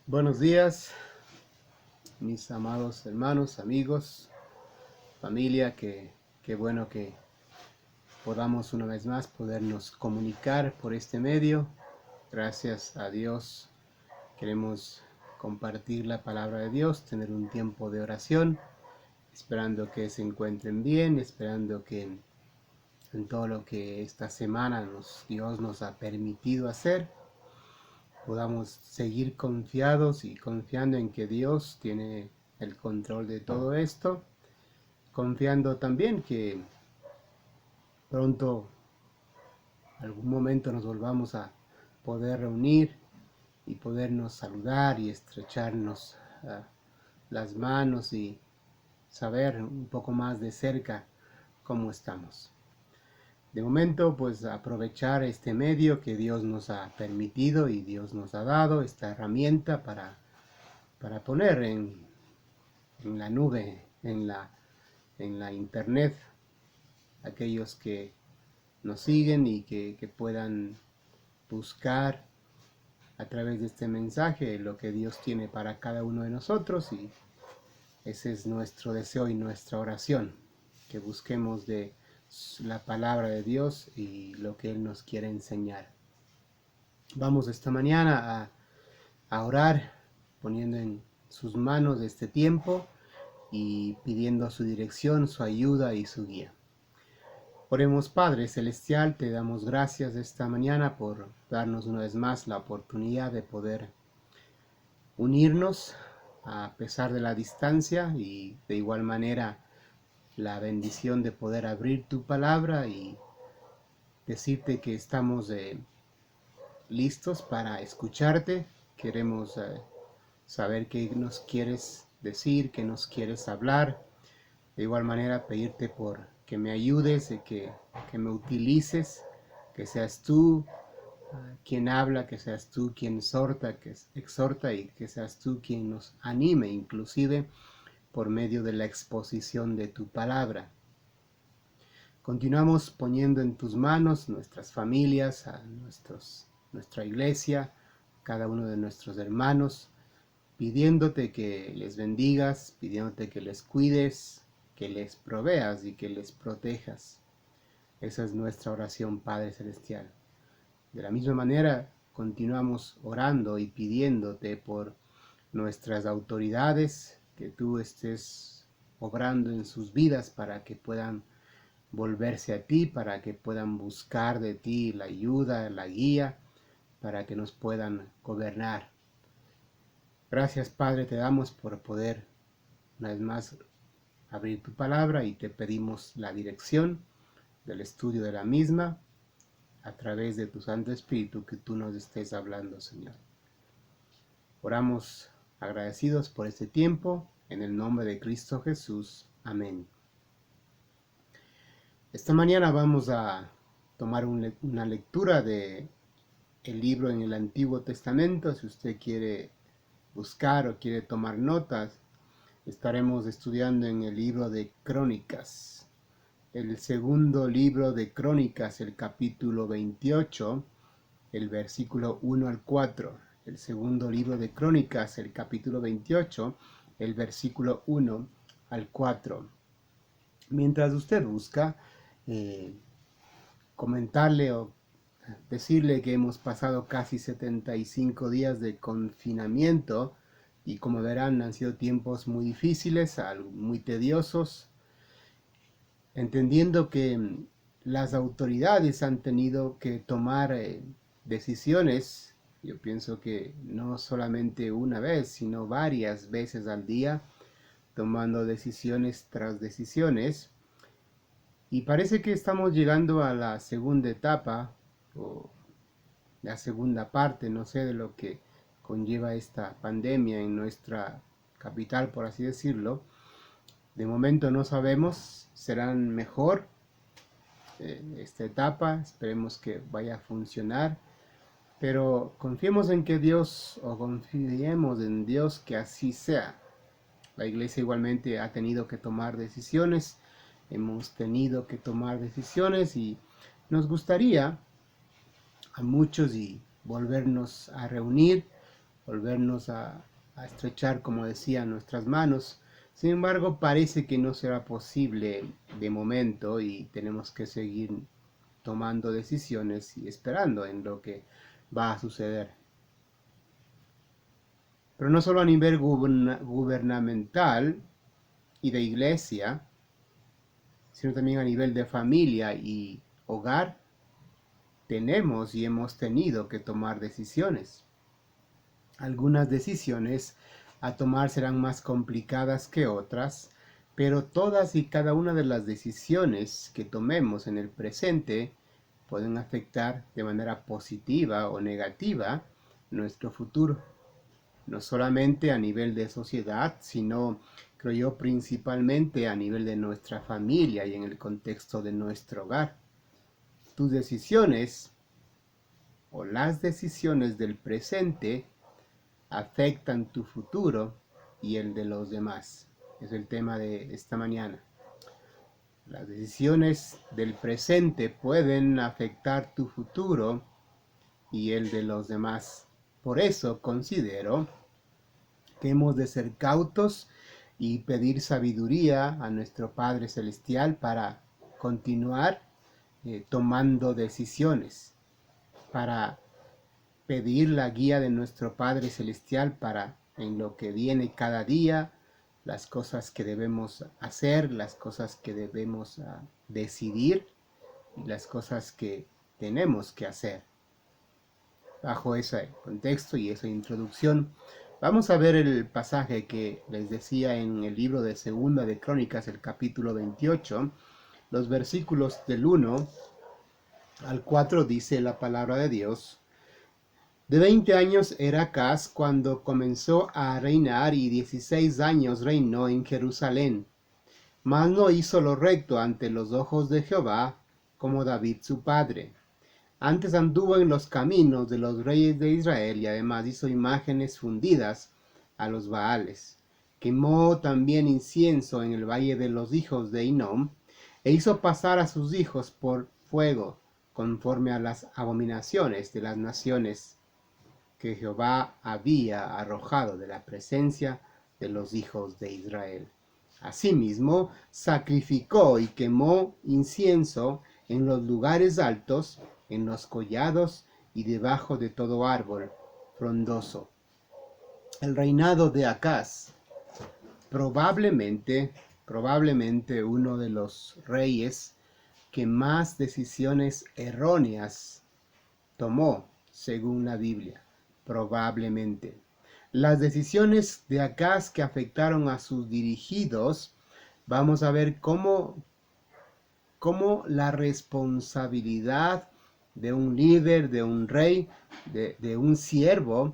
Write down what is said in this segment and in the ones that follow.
Buenos días, mis amados hermanos, amigos, familia, qué bueno que podamos una vez más podernos comunicar por este medio. Gracias a Dios queremos compartir la palabra de Dios, tener un tiempo de oración, esperando que se encuentren bien, esperando que en todo lo que esta semana Dios nos ha permitido hacer, podamos seguir confiados y confiando en que Dios tiene el control de todo esto, confiando también que pronto, algún momento nos volvamos a poder reunir y podernos saludar y estrecharnos las manos y saber un poco más de cerca cómo estamos. De momento, pues aprovechar este medio que Dios nos ha permitido y Dios nos ha dado, esta herramienta para poner en la nube, en la internet, aquellos que nos siguen y que puedan buscar a través de este mensaje lo que Dios tiene para cada uno de nosotros, y ese es nuestro deseo y nuestra oración, que busquemos de la palabra de Dios y lo que Él nos quiere enseñar. Vamos esta mañana a orar, poniendo en sus manos este tiempo y pidiendo su dirección, su ayuda y su guía. Oremos. Padre Celestial, te damos gracias esta mañana por darnos una vez más la oportunidad de poder unirnos a pesar de la distancia, y de igual manera la bendición de poder abrir tu palabra y decirte que estamos listos para escucharte. Queremos saber qué nos quieres decir, qué nos quieres hablar. De igual manera pedirte por que me ayudes, que me utilices, que seas tú quien habla, que seas tú quien exhorta y que seas tú quien nos anime, inclusive por medio de la exposición de tu palabra. Continuamos poniendo en tus manos nuestras familias, nuestra iglesia, cada uno de nuestros hermanos, pidiéndote que les bendigas, pidiéndote que les cuides, que les proveas y que les protejas. Esa es nuestra oración, Padre Celestial. De la misma manera, continuamos orando y pidiéndote por nuestras autoridades, que tú estés obrando en sus vidas para que puedan volverse a ti, para que puedan buscar de ti la ayuda, la guía, para que nos puedan gobernar. Gracias, Padre, te damos por poder una vez más abrir tu palabra, y te pedimos la dirección del estudio de la misma a través de tu Santo Espíritu, que tú nos estés hablando, Señor. Oramos agradecidos por este tiempo, en el nombre de Cristo Jesús. Amén. Esta mañana vamos a tomar una lectura de el libro en el Antiguo Testamento. Si usted quiere buscar o quiere tomar notas, estaremos estudiando en el libro de Crónicas, el segundo libro de Crónicas, el capítulo 28, el versículo 1 al 4. El segundo libro de Crónicas, el capítulo 28, el versículo 1 al 4. Mientras usted busca, comentarle o decirle que hemos pasado casi 75 días de confinamiento, y como verán han sido tiempos muy difíciles, muy tediosos, entendiendo que las autoridades han tenido que tomar decisiones. Yo pienso que no solamente una vez, sino varias veces al día, tomando decisiones tras decisiones. Y parece que estamos llegando a la segunda etapa, o la segunda parte, no sé, de lo que conlleva esta pandemia en nuestra capital, por así decirlo. De momento no sabemos, serán mejor esta etapa, esperemos que vaya a funcionar, pero confiemos en que Dios, o confiemos en Dios que así sea. La iglesia igualmente ha tenido que tomar decisiones, hemos tenido que tomar decisiones, y nos gustaría a muchos y volvernos a reunir volvernos a estrechar, como decía, nuestras manos. Sin embargo, parece que no será posible de momento y tenemos que seguir tomando decisiones y esperando en lo que va a suceder. Pero no solo a nivel gubernamental y de iglesia, sino también a nivel de familia y hogar, tenemos y hemos tenido que tomar decisiones. Algunas decisiones a tomar serán más complicadas que otras, pero todas y cada una de las decisiones que tomemos en el presente pueden afectar de manera positiva o negativa nuestro futuro. No solamente a nivel de sociedad, sino, creo yo, principalmente a nivel de nuestra familia y en el contexto de nuestro hogar. Tus decisiones o las decisiones del presente afectan tu futuro y el de los demás. Es el tema de esta mañana. Las decisiones del presente pueden afectar tu futuro y el de los demás. Por eso considero que hemos de ser cautos y pedir sabiduría a nuestro Padre Celestial para continuar tomando decisiones, para pedir la guía de nuestro Padre Celestial para en lo que viene cada día, las cosas que debemos hacer, las cosas que debemos decidir y las cosas que tenemos que hacer. Bajo ese contexto y esa introducción, vamos a ver el pasaje que les decía en el libro de Segunda de Crónicas, el capítulo 28, los versículos del 1 al 4 dice la palabra de Dios. De 20 años era Acaz cuando comenzó a reinar y 16 años reinó en Jerusalén. Mas no hizo lo recto ante los ojos de Jehová, como David su padre. Antes anduvo en los caminos de los reyes de Israel y además hizo imágenes fundidas a los Baales. Quemó también incienso en el valle de los hijos de Hinnom e hizo pasar a sus hijos por fuego, conforme a las abominaciones de las naciones que Jehová había arrojado de la presencia de los hijos de Israel. Asimismo, sacrificó y quemó incienso en los lugares altos, en los collados y debajo de todo árbol frondoso. El reinado de Acaz, probablemente uno de los reyes que más decisiones erróneas tomó, según la Biblia. Probablemente. Las decisiones de Acaz que afectaron a sus dirigidos, vamos a ver cómo la responsabilidad de un líder, de un rey, de un siervo,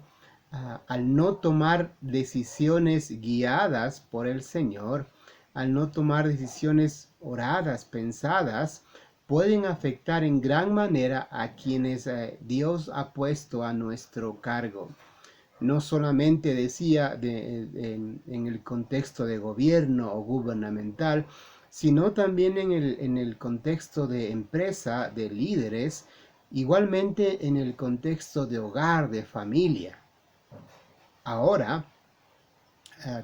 al no tomar decisiones guiadas por el Señor, al no tomar decisiones oradas, pensadas, pueden afectar en gran manera a quienes Dios ha puesto a nuestro cargo. No solamente decía en el contexto de gobierno o gubernamental, sino también en el contexto de empresa, de líderes, igualmente en el contexto de hogar, de familia. Ahora,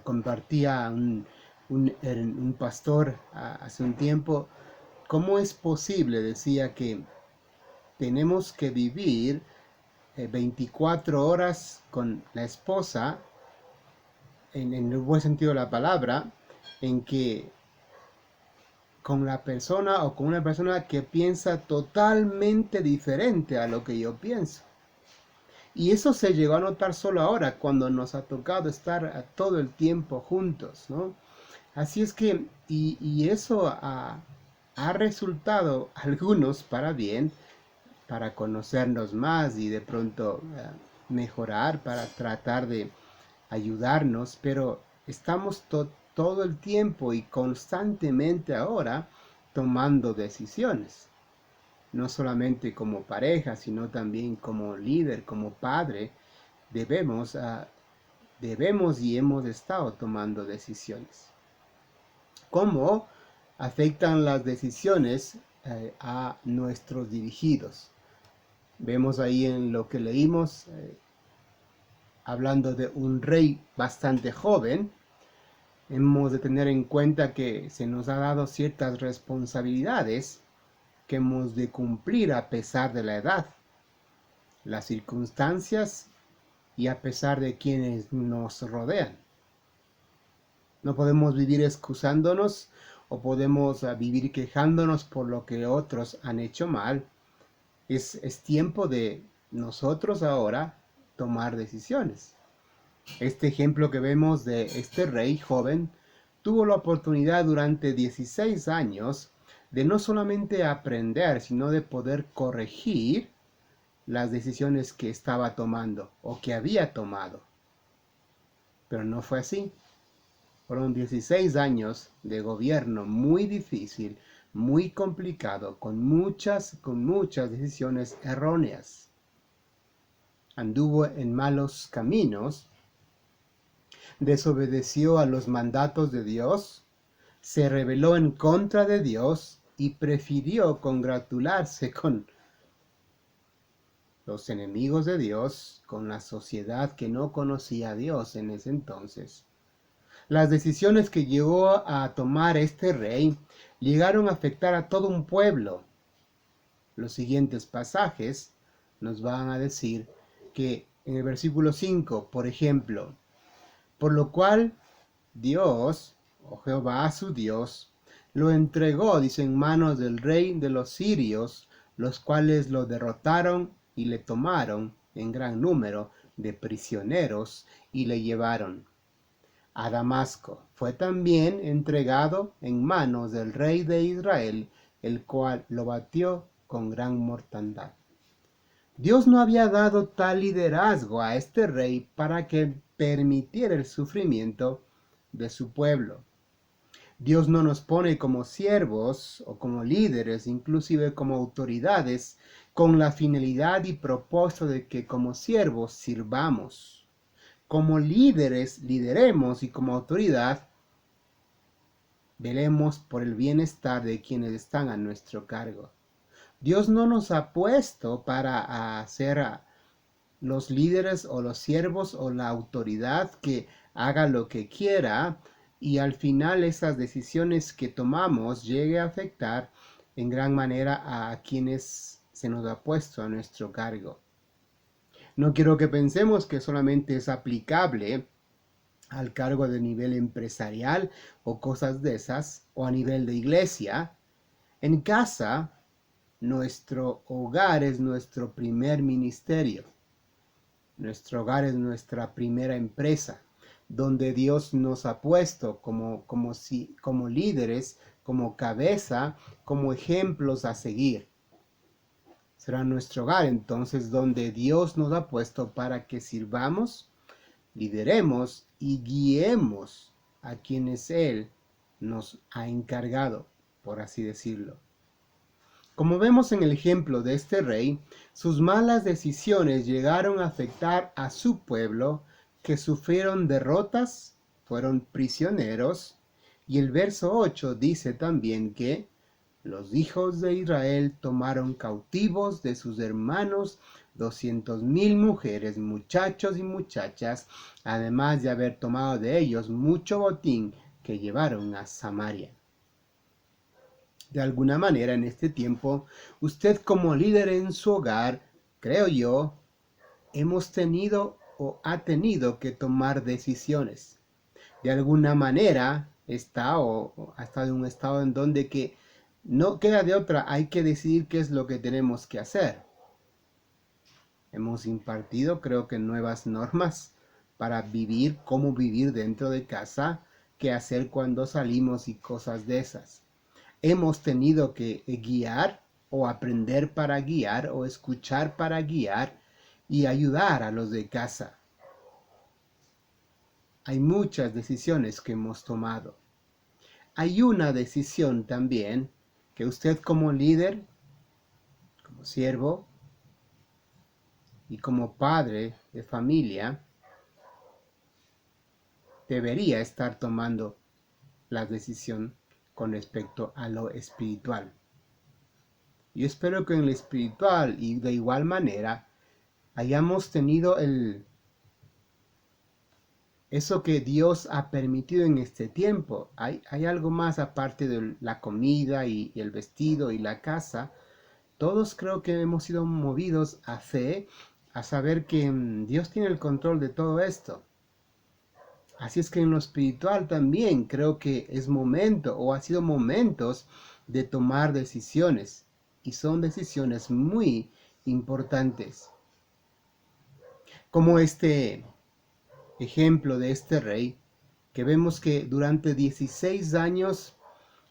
compartía un pastor hace un tiempo, ¿cómo es posible? Decía que tenemos que vivir 24 horas con la esposa, en el buen sentido de la palabra, en que con la persona o con una persona que piensa totalmente diferente a lo que yo pienso. Y eso se llegó a notar solo ahora, cuando nos ha tocado estar todo el tiempo juntos, ¿no? Así es que, y eso ha resultado algunos para bien, para conocernos más y de pronto mejorar, para tratar de ayudarnos, pero estamos todo el tiempo y constantemente ahora tomando decisiones, no solamente como pareja, sino también como líder, como padre, debemos, debemos y hemos estado tomando decisiones. ¿Cómo afectan las decisiones a nuestros dirigidos? Vemos ahí en lo que leímos, hablando de un rey bastante joven, hemos de tener en cuenta que se nos ha dado ciertas responsabilidades que hemos de cumplir a pesar de la edad, las circunstancias y a pesar de quienes nos rodean. No podemos vivir excusándonos o podemos vivir quejándonos por lo que otros han hecho mal. Es tiempo de nosotros ahora tomar decisiones. Este ejemplo que vemos de este rey joven tuvo la oportunidad durante 16 años de no solamente aprender, sino de poder corregir las decisiones que estaba tomando o que había tomado. Pero no fue así. Fueron 16 años de gobierno muy difícil, muy complicado, con muchas decisiones erróneas. Anduvo en malos caminos, desobedeció a los mandatos de Dios, se rebeló en contra de Dios y prefirió congratularse con los enemigos de Dios, con la sociedad que no conocía a Dios en ese entonces. Las decisiones que llegó a tomar este rey llegaron a afectar a todo un pueblo. Los siguientes pasajes nos van a decir que en el versículo 5, por ejemplo, por lo cual Dios, o Jehová su Dios, lo entregó, dice, en manos del rey de los sirios, los cuales lo derrotaron y le tomaron en gran número de prisioneros y le llevaron a Damasco. Fue también entregado en manos del rey de Israel, el cual lo batió con gran mortandad. Dios no había dado tal liderazgo a este rey para que permitiera el sufrimiento de su pueblo. Dios no nos pone como siervos o como líderes, inclusive como autoridades, con la finalidad y propósito de que como siervos sirvamos. Como líderes lideremos y como autoridad velemos por el bienestar de quienes están a nuestro cargo. Dios no nos ha puesto para ser los líderes o los siervos o la autoridad que haga lo que quiera y al final esas decisiones que tomamos llegue a afectar en gran manera a quienes se nos ha puesto a nuestro cargo. No quiero que pensemos que solamente es aplicable al cargo de nivel empresarial o cosas de esas, o a nivel de iglesia. En casa, nuestro hogar es nuestro primer ministerio. Nuestro hogar es nuestra primera empresa, donde Dios nos ha puesto como líderes, como cabeza, como ejemplos a seguir. Será nuestro hogar entonces donde Dios nos ha puesto para que sirvamos, lideremos y guiemos a quienes Él nos ha encargado, por así decirlo. Como vemos en el ejemplo de este rey, sus malas decisiones llegaron a afectar a su pueblo, que sufrieron derrotas, fueron prisioneros, y el verso 8 dice también que los hijos de Israel tomaron cautivos de sus hermanos 200,000 mujeres, muchachos y muchachas, además de haber tomado de ellos mucho botín que llevaron a Samaria. De alguna manera en este tiempo, usted como líder en su hogar, creo yo, hemos tenido o ha tenido que tomar decisiones. De alguna manera está o ha estado en un estado en donde que no queda de otra, hay que decidir qué es lo que tenemos que hacer. Hemos impartido, creo que, nuevas normas para vivir, cómo vivir dentro de casa, qué hacer cuando salimos y cosas de esas. Hemos tenido que guiar o aprender para guiar o escuchar para guiar y ayudar a los de casa. Hay muchas decisiones que hemos tomado. Hay una decisión también que usted como líder, como siervo y como padre de familia debería estar tomando la decisión con respecto a lo espiritual. Yo espero que en lo espiritual y de igual manera hayamos tenido eso que Dios ha permitido en este tiempo. Hay algo más aparte de la comida y el vestido y la casa. Todos creo que hemos sido movidos a fe, a saber que Dios tiene el control de todo esto. Así es que en lo espiritual también creo que es momento o ha sido momentos de tomar decisiones. Y son decisiones muy importantes. Como este ejemplo de este rey, que vemos que durante 16 años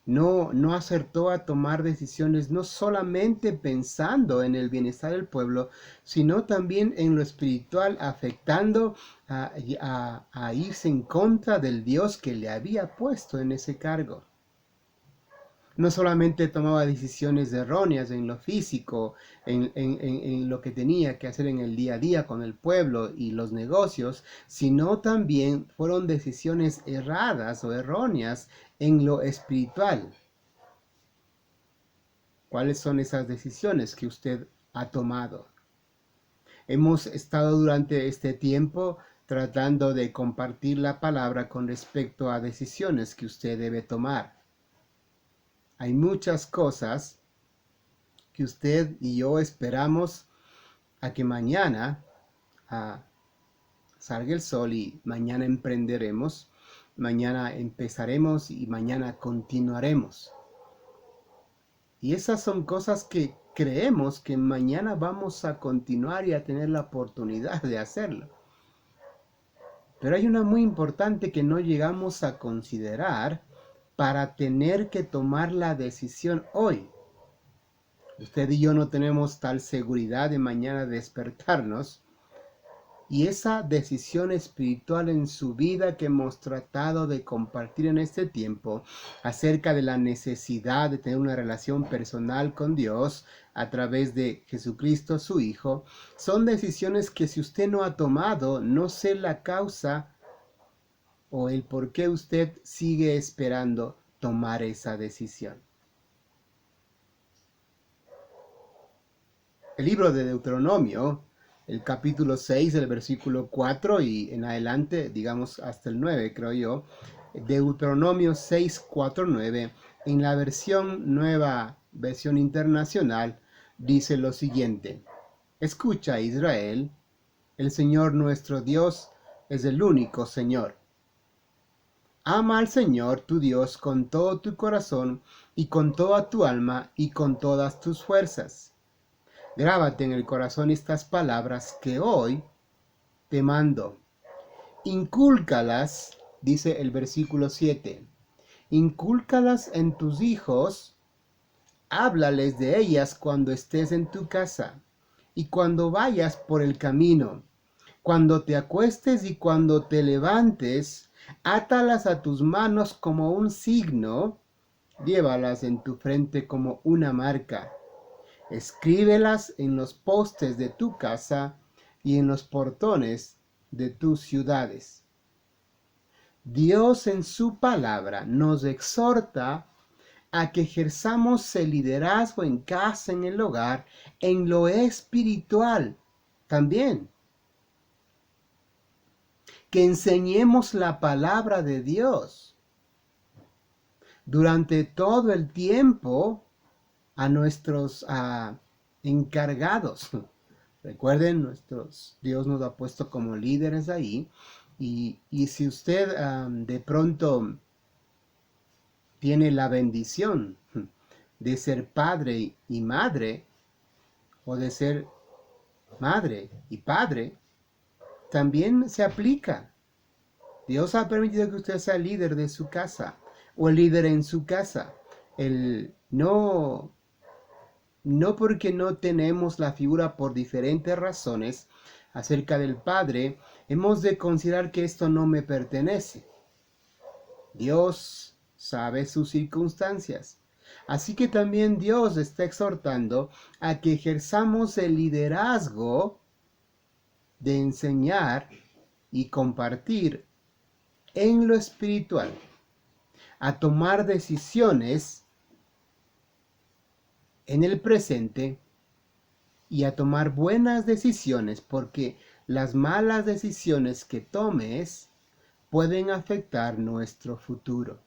no acertó a tomar decisiones, no solamente pensando en el bienestar del pueblo, sino también en lo espiritual, afectando a irse en contra del Dios que le había puesto en ese cargo. No solamente tomaba decisiones erróneas en lo físico, en lo que tenía que hacer en el día a día con el pueblo y los negocios, sino también fueron decisiones erradas o erróneas en lo espiritual. ¿Cuáles son esas decisiones que usted ha tomado? Hemos estado durante este tiempo tratando de compartir la palabra con respecto a decisiones que usted debe tomar. Hay muchas cosas que usted y yo esperamos a que mañana salga el sol y mañana emprenderemos, mañana empezaremos y mañana continuaremos. Y esas son cosas que creemos que mañana vamos a continuar y a tener la oportunidad de hacerlo. Pero hay una muy importante que no llegamos a considerar para tener que tomar la decisión hoy. Usted y yo no tenemos tal seguridad de mañana despertarnos. Y esa decisión espiritual en su vida que hemos tratado de compartir en este tiempo acerca de la necesidad de tener una relación personal con Dios a través de Jesucristo su Hijo, son decisiones que si usted no ha tomado, no sé la causa o el por qué usted sigue esperando tomar esa decisión. El libro de Deuteronomio, el capítulo 6, el versículo 4 y en adelante, digamos hasta el 9, creo yo. Deuteronomio 6, 4, 9, en la nueva versión internacional, dice lo siguiente: Escucha, Israel, el Señor nuestro Dios es el único Señor. Ama al Señor tu Dios con todo tu corazón y con toda tu alma y con todas tus fuerzas. Grábate en el corazón estas palabras que hoy te mando. Incúlcalas, dice el versículo 7. Incúlcalas en tus hijos, háblales de ellas cuando estés en tu casa y cuando vayas por el camino, cuando te acuestes y cuando te levantes, átalas a tus manos como un signo, llévalas en tu frente como una marca. Escríbelas en los postes de tu casa y en los portones de tus ciudades. Dios en su palabra nos exhorta a que ejerzamos el liderazgo en casa, en el hogar, en lo espiritual también. Que enseñemos la palabra de Dios durante todo el tiempo a nuestros encargados. Recuerden, Dios nos ha puesto como líderes ahí. Y si usted de pronto tiene la bendición de ser padre y madre, o de ser madre y padre, también se aplica. Dios ha permitido que usted sea líder de su casa, o líder en su casa. No porque no tenemos la figura por diferentes razones acerca del Padre, hemos de considerar que esto no me pertenece. Dios sabe sus circunstancias. Así que también Dios está exhortando a que ejerzamos el liderazgo de enseñar y compartir en lo espiritual, a tomar decisiones en el presente y a tomar buenas decisiones, porque las malas decisiones que tomes pueden afectar nuestro futuro.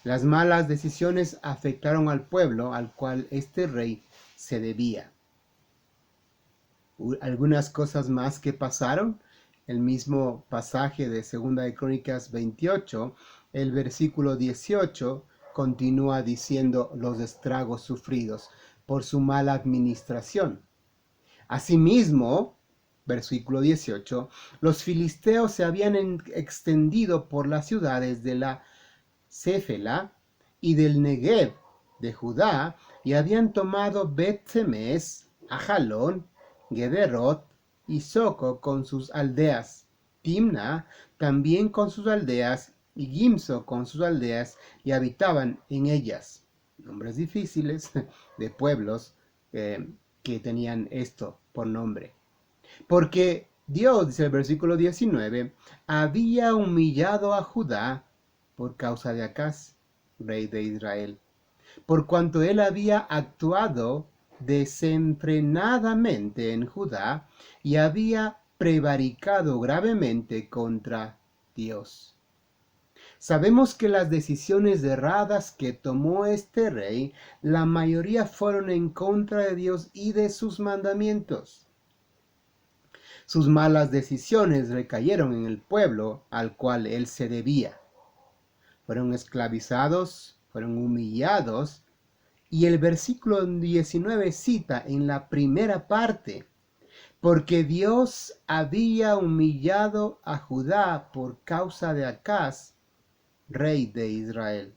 Las malas decisiones afectaron al pueblo al cual este rey se debía. Algunas cosas más que pasaron. El mismo pasaje de 2 de Crónicas 28, el versículo 18, continúa diciendo los estragos sufridos por su mala administración. Asimismo, versículo 18, los filisteos se habían extendido por las ciudades de la Céfela y del Negev de Judá y habían tomado Bet-Semes, Ajalón, Gederot y Soco con sus aldeas, Timna también con sus aldeas y Gimso con sus aldeas y habitaban en ellas. Nombres difíciles de pueblos que tenían esto por nombre. Porque Dios, dice el versículo 19, había humillado a Judá por causa de Acaz, rey de Israel, por cuanto él había actuado desenfrenadamente en Judá y había prevaricado gravemente contra Dios. Sabemos que las decisiones erradas que tomó este rey, la mayoría fueron en contra de Dios y de sus mandamientos. Sus malas decisiones recayeron en el pueblo al cual él se debía. Fueron esclavizados, fueron humillados, y el versículo 19 cita en la primera parte, porque Dios había humillado a Judá por causa de Acaz, rey de Israel.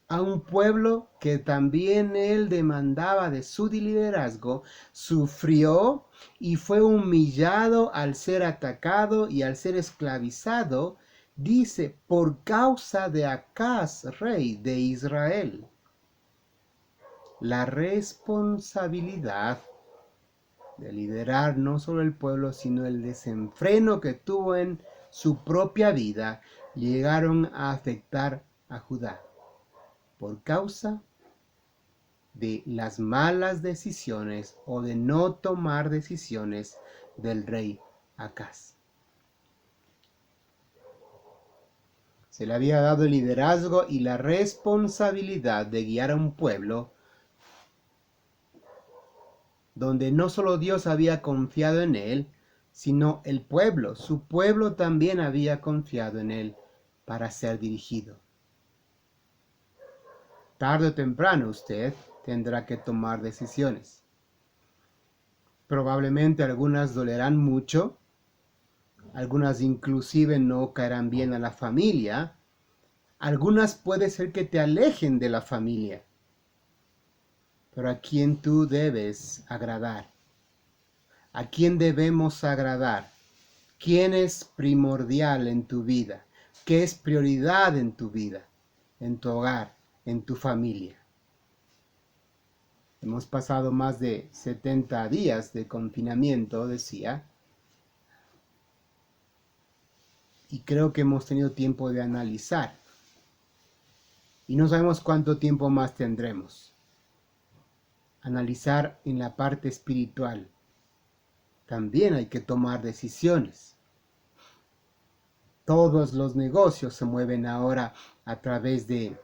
A un pueblo que también él demandaba de su liderazgo, sufrió y fue humillado al ser atacado y al ser esclavizado, dice, por causa de Acaz, rey de Israel. La responsabilidad de liderar no solo el pueblo, sino el desenfreno que tuvo en su propia vida, llegaron a afectar a Judá por causa de las malas decisiones o de no tomar decisiones del rey Acaz. Se le había dado el liderazgo y la responsabilidad de guiar a un pueblo donde no solo Dios había confiado en él, sino el pueblo, su pueblo también había confiado en él para ser dirigido. Tarde o temprano usted tendrá que tomar decisiones. Probablemente algunas dolerán mucho, algunas inclusive no caerán bien a la familia, algunas puede ser que te alejen de la familia. Pero ¿a quién tú debes agradar? ¿A quién debemos agradar? ¿Quién es primordial en tu vida? ¿Qué es prioridad en tu vida, en tu hogar, en tu familia? Hemos pasado más de 70 días de confinamiento, decía, y creo que hemos tenido tiempo de analizar. Y no sabemos cuánto tiempo más tendremos. Analizar en la parte espiritual. También hay que tomar decisiones. Todos los negocios se mueven ahora a través de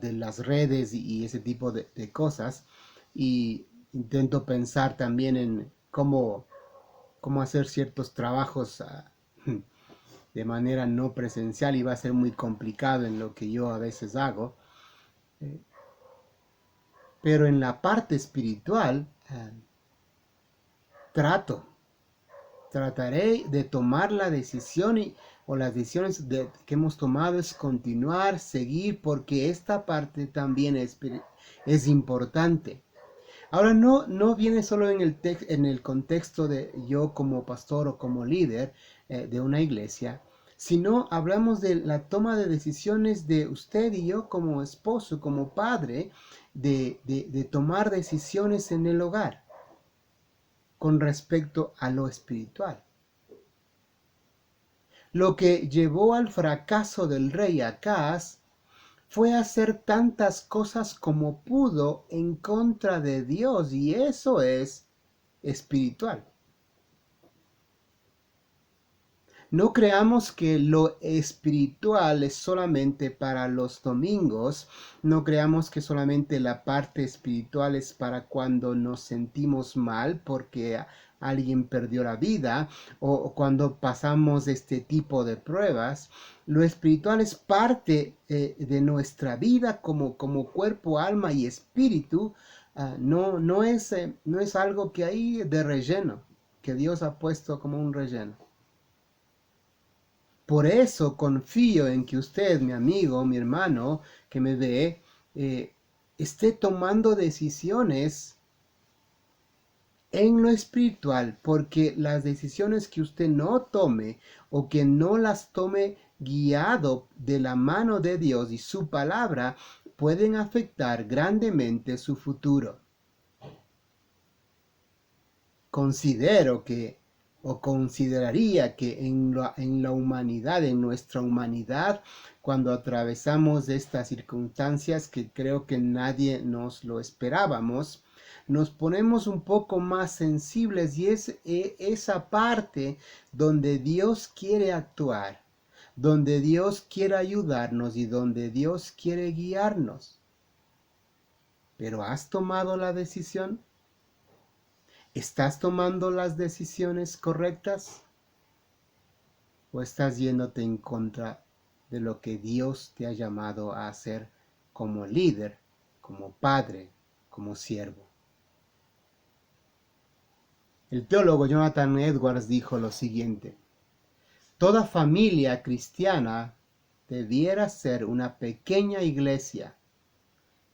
las redes y ese tipo de cosas. Y intento pensar también en cómo hacer ciertos trabajos de manera no presencial, y va a ser muy complicado en lo que yo a veces hago. Pero en la parte espiritual, trataré de tomar la decisión o las decisiones que hemos tomado es continuar, seguir, porque esta parte también es importante. Ahora no viene solo en el contexto de yo como pastor o como líder de una iglesia, sino hablamos de la toma de decisiones de usted y yo como esposo, como padre, de tomar decisiones en el hogar con respecto a lo espiritual. Lo que llevó al fracaso del rey Acaz fue hacer tantas cosas como pudo en contra de Dios, y eso es espiritual. No creamos que lo espiritual es solamente para los domingos. No creamos que solamente la parte espiritual es para cuando nos sentimos mal porque alguien perdió la vida o cuando pasamos este tipo de pruebas. Lo espiritual es parte de nuestra vida como cuerpo, alma y espíritu. No es algo que hay de relleno, que Dios ha puesto como un relleno. Por eso confío en que usted, mi amigo, mi hermano, que me ve, esté tomando decisiones en lo espiritual, porque las decisiones que usted no tome o que no las tome guiado de la mano de Dios y su palabra pueden afectar grandemente su futuro. Considero que o consideraría que en la humanidad, en nuestra humanidad, cuando atravesamos estas circunstancias que creo que nadie nos lo esperábamos, nos ponemos un poco más sensibles y es esa parte donde Dios quiere actuar, donde Dios quiere ayudarnos y donde Dios quiere guiarnos. ¿Pero has tomado la decisión? ¿Estás tomando las decisiones correctas? ¿O estás yéndote en contra de lo que Dios te ha llamado a hacer como líder, como padre, como siervo? El teólogo Jonathan Edwards dijo lo siguiente: toda familia cristiana debiera ser una pequeña iglesia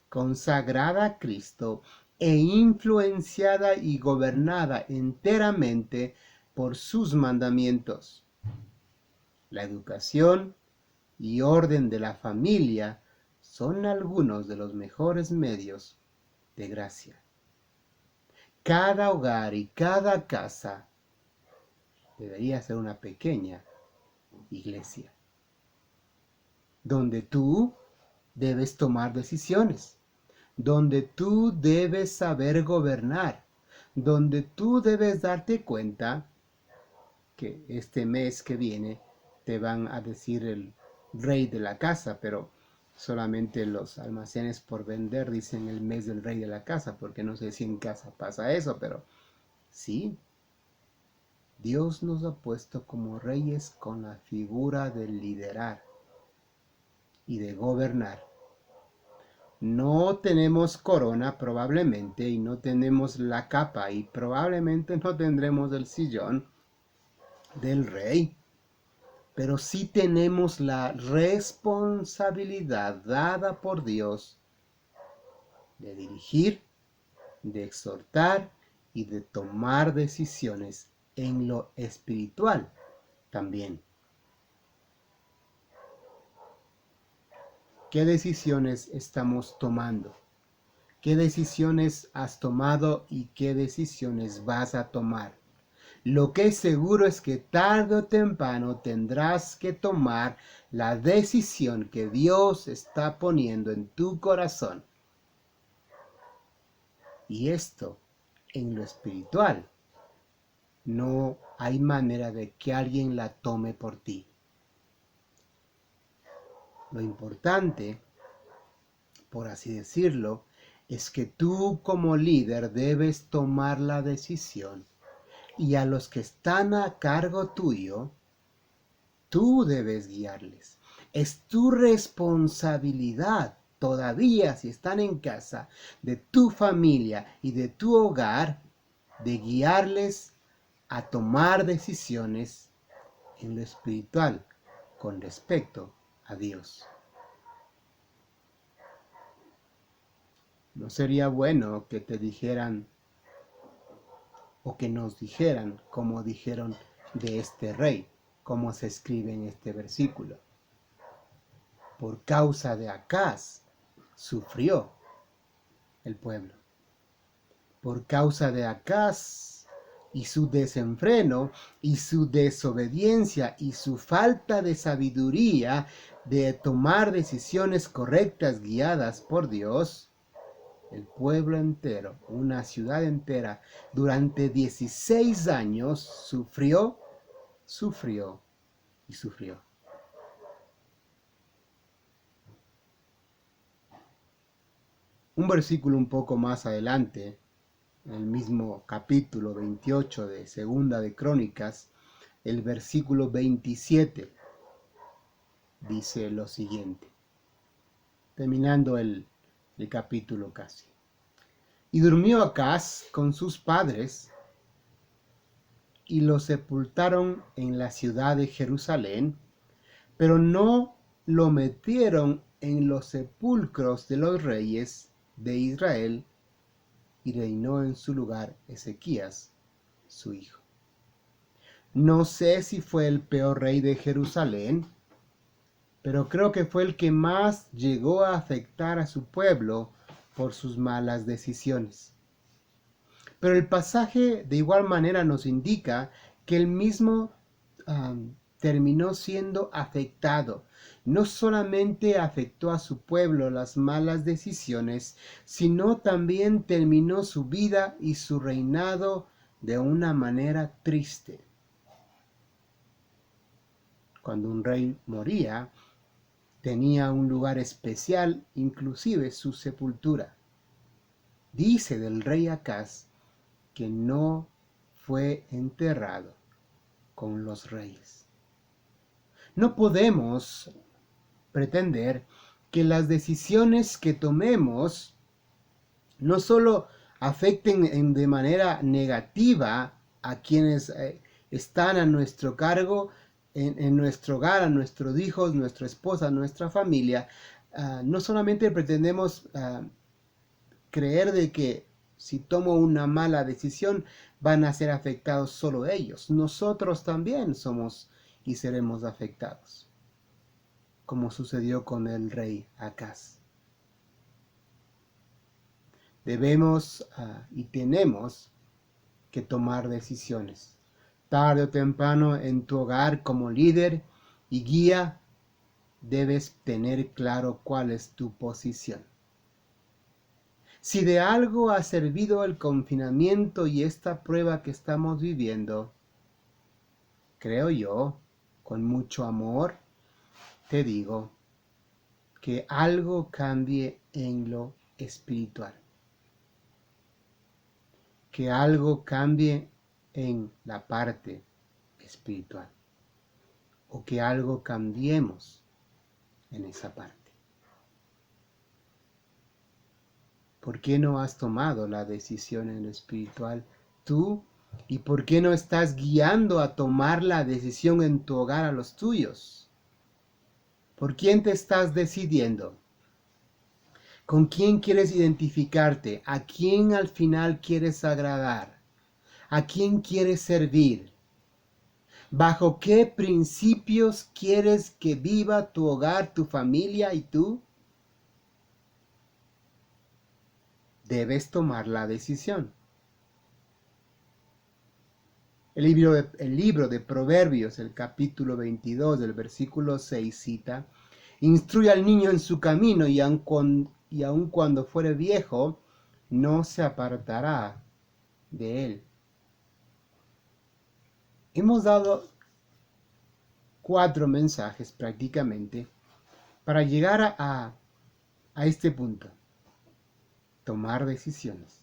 consagrada a Cristo e influenciada y gobernada enteramente por sus mandamientos. La educación y orden de la familia son algunos de los mejores medios de gracia. Cada hogar y cada casa debería ser una pequeña iglesia, donde tú debes tomar decisiones, donde tú debes saber gobernar, donde tú debes darte cuenta que este mes que viene te van a decir el rey de la casa, pero solamente los almacenes por vender dicen el mes del rey de la casa, porque no sé si en casa pasa eso, pero sí, Dios nos ha puesto como reyes con la figura de liderar y de gobernar. No tenemos corona probablemente y no tenemos la capa y probablemente no tendremos el sillón del rey, pero sí tenemos la responsabilidad dada por Dios de dirigir, de exhortar y de tomar decisiones en lo espiritual también. ¿Qué decisiones estamos tomando? ¿Qué decisiones has tomado y qué decisiones vas a tomar? Lo que es seguro es que tarde o temprano tendrás que tomar la decisión que Dios está poniendo en tu corazón. Y esto, en lo espiritual, no hay manera de que alguien la tome por ti. Lo importante, por así decirlo, es que tú como líder debes tomar la decisión y a los que están a cargo tuyo, tú debes guiarles. Es tu responsabilidad todavía, si están en casa, de tu familia y de tu hogar, de guiarles a tomar decisiones en lo espiritual con respecto a Dios. ¿No sería bueno que te dijeran o que nos dijeran como dijeron de este rey, como se escribe en este versículo? Por causa de Acaz sufrió el pueblo. Por causa de Acaz y su desenfreno y su desobediencia y su falta de sabiduría de tomar decisiones correctas guiadas por Dios, el pueblo entero, una ciudad entera, durante 16 años sufrió y sufrió. Un versículo un poco más adelante, en el mismo capítulo 28 de Segunda de Crónicas, el versículo 27, dice lo siguiente, terminando el capítulo casi. Y durmió Acaz con sus padres, y lo sepultaron en la ciudad de Jerusalén, pero no lo metieron en los sepulcros de los reyes de Israel, y reinó en su lugar Ezequías, su hijo. No sé si fue el peor rey de Jerusalén, pero creo que fue el que más llegó a afectar a su pueblo por sus malas decisiones. Pero el pasaje de igual manera nos indica que él mismo terminó siendo afectado. No solamente afectó a su pueblo las malas decisiones, sino también terminó su vida y su reinado de una manera triste. Cuando un rey moría, tenía un lugar especial, inclusive su sepultura. Dice del rey Acaz que no fue enterrado con los reyes. No podemos pretender que las decisiones que tomemos no solo afecten de manera negativa a quienes están a nuestro cargo, en nuestro hogar, a nuestros hijos, nuestra esposa, nuestra familia. No solamente pretendemos creer de que si tomo una mala decisión van a ser afectados solo ellos. Nosotros también somos y seremos afectados, como sucedió con el rey Acaz. Debemos y tenemos que tomar decisiones. Tarde o temprano en tu hogar como líder y guía debes tener claro cuál es tu posición. Si de algo ha servido el confinamiento y esta prueba que estamos viviendo, creo yo, con mucho amor, te digo que algo cambie en lo espiritual. Que algo cambie en la parte espiritual. O que algo cambiemos en esa parte. ¿Por qué no has tomado la decisión en lo espiritual tú? ¿Y por qué no estás guiando a tomar la decisión en tu hogar a los tuyos? ¿Por quién te estás decidiendo? ¿Con quién quieres identificarte? ¿A quién al final quieres agradar? ¿A quién quieres servir? ¿Bajo qué principios quieres que viva tu hogar, tu familia y tú? Debes tomar la decisión. El libro de Proverbios, el capítulo 22, del versículo 6 cita: instruye al niño en su camino y aun cuando fuere viejo, no se apartará de él. Hemos dado 4 mensajes prácticamente para llegar a este punto. Tomar decisiones.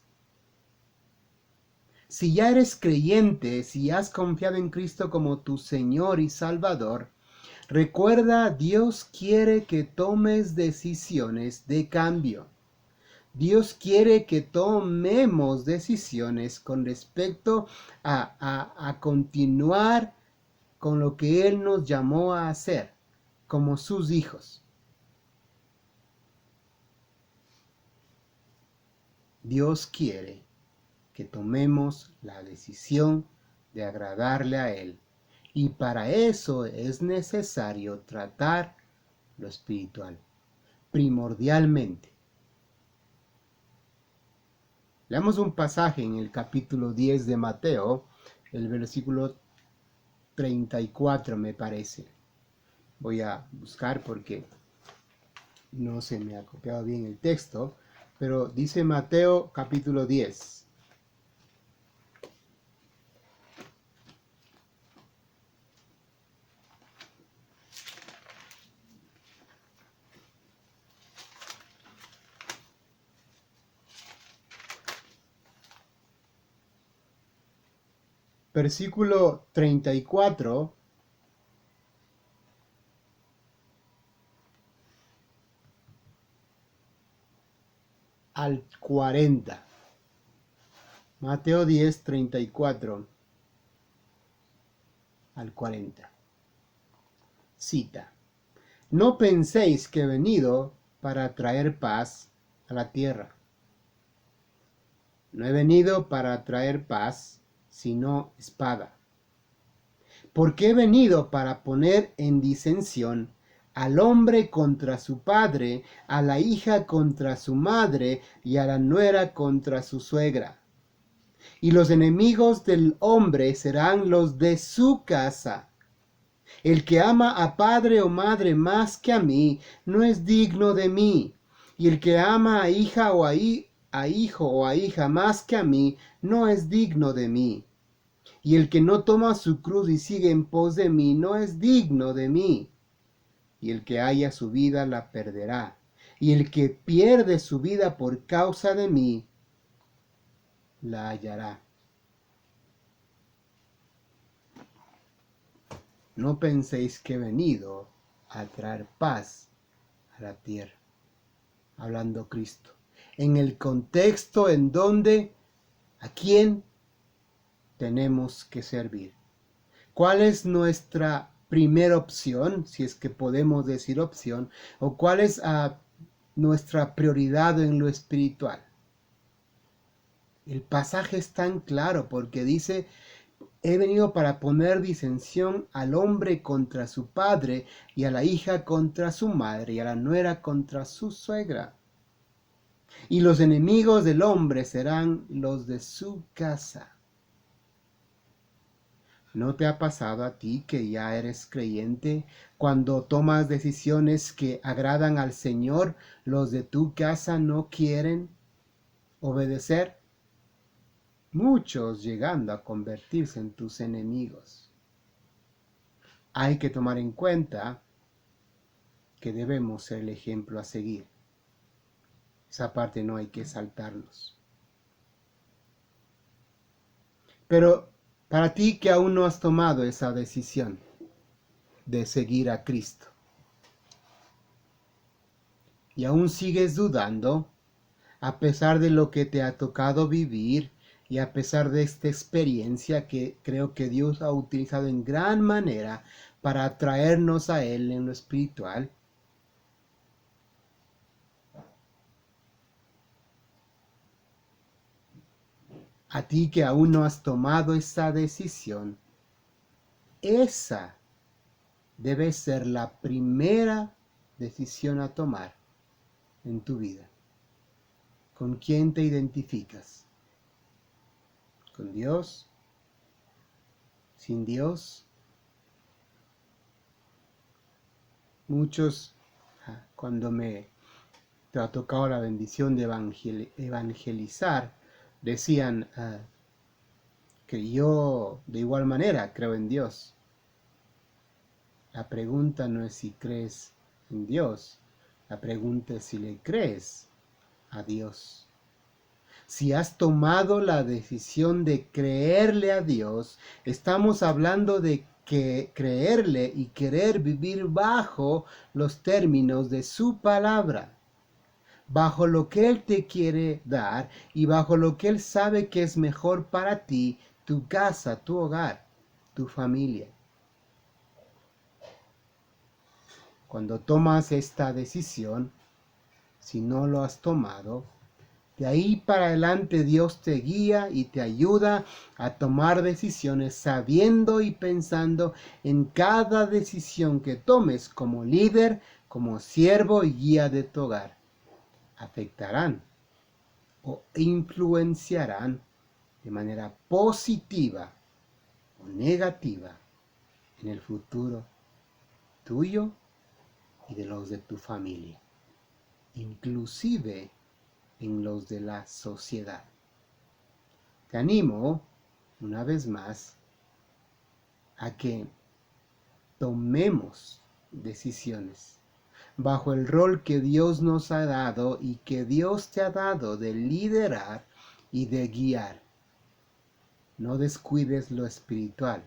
Si ya eres creyente, si has confiado en Cristo como tu Señor y Salvador, recuerda, Dios quiere que tomes decisiones de cambio. Dios quiere que tomemos decisiones con respecto a continuar con lo que Él nos llamó a hacer como sus hijos. Dios quiere que tomemos la decisión de agradarle a Él. Y para eso es necesario tratar lo espiritual, primordialmente. Leamos un pasaje en el capítulo 10 de Mateo, el versículo 34 me parece. Voy a buscar porque no se me ha copiado bien el texto, pero dice Mateo capítulo 10. versículo 34 al 40. Mateo 10, 34 al 40. Cita: No penséis que he venido para traer paz a la tierra. No he venido para traer paz, sino espada. Porque he venido para poner en disensión al hombre contra su padre, a la hija contra su madre, y a la nuera contra su suegra. Y los enemigos del hombre serán los de su casa. El que ama a padre o madre más que a mí, no es digno de mí. Y el que ama a hija o a hijo o a hija más que a mí, no es digno de mí. Y el que no toma su cruz y sigue en pos de mí, no es digno de mí. Y el que haya su vida la perderá. Y el que pierde su vida por causa de mí, la hallará. No penséis que he venido a traer paz a la tierra. Hablando Cristo. En el contexto en donde, ¿a quién tenemos que servir? ¿Cuál es nuestra primera opción, si es que podemos decir opción, o cuál es nuestra prioridad en lo espiritual? El pasaje es tan claro porque dice: he venido para poner disensión al hombre contra su padre, y a la hija contra su madre, y a la nuera contra su suegra. Y los enemigos del hombre serán los de su casa. ¿No te ha pasado a ti que ya eres creyente, cuando tomas decisiones que agradan al Señor, los de tu casa no quieren obedecer? Muchos llegando a convertirse en tus enemigos. Hay que tomar en cuenta que debemos ser el ejemplo a seguir. Esa parte no hay que saltarnos. Pero para ti que aún no has tomado esa decisión de seguir a Cristo y aún sigues dudando, a pesar de lo que te ha tocado vivir y a pesar de esta experiencia que creo que Dios ha utilizado en gran manera para atraernos a Él en lo espiritual, a ti que aún no has tomado esa decisión, esa debe ser la primera decisión a tomar en tu vida. ¿Con quién te identificas? ¿Con Dios? ¿Sin Dios? Muchos, cuando me ha tocado la bendición de evangelizar, decían que yo de igual manera creo en Dios. La pregunta no es si crees en Dios, la pregunta es si le crees a Dios. Si has tomado la decisión de creerle a Dios, estamos hablando de que creerle y querer vivir bajo los términos de su palabra, bajo lo que Él te quiere dar y bajo lo que Él sabe que es mejor para ti, tu casa, tu hogar, tu familia. Cuando tomas esta decisión, si no lo has tomado, de ahí para adelante Dios te guía y te ayuda a tomar decisiones sabiendo y pensando en cada decisión que tomes como líder, como siervo y guía de tu hogar. Afectarán o influenciarán de manera positiva o negativa en el futuro tuyo y de los de tu familia, inclusive en los de la sociedad. Te animo, una vez más, a que tomemos decisiones bajo el rol que Dios nos ha dado y que Dios te ha dado de liderar y de guiar. no descuides lo espiritual.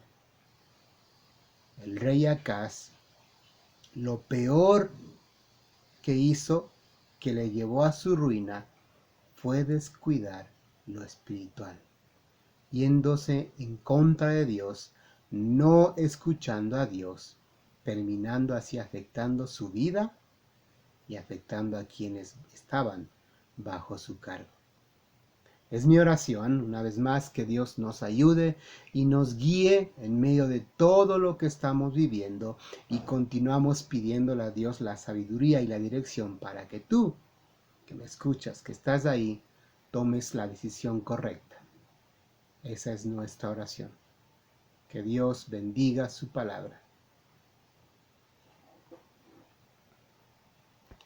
El rey Acaz, lo peor que hizo, que le llevó a su ruina, fue descuidar lo espiritual, yéndose en contra de Dios, no escuchando a Dios, terminando así afectando su vida y afectando a quienes estaban bajo su cargo. Es mi oración, una vez más, que Dios nos ayude y nos guíe en medio de todo lo que estamos viviendo, y continuamos pidiéndole a Dios la sabiduría y la dirección para que tú, que me escuchas, que estás ahí, tomes la decisión correcta. Esa es nuestra oración. Que Dios bendiga su palabra.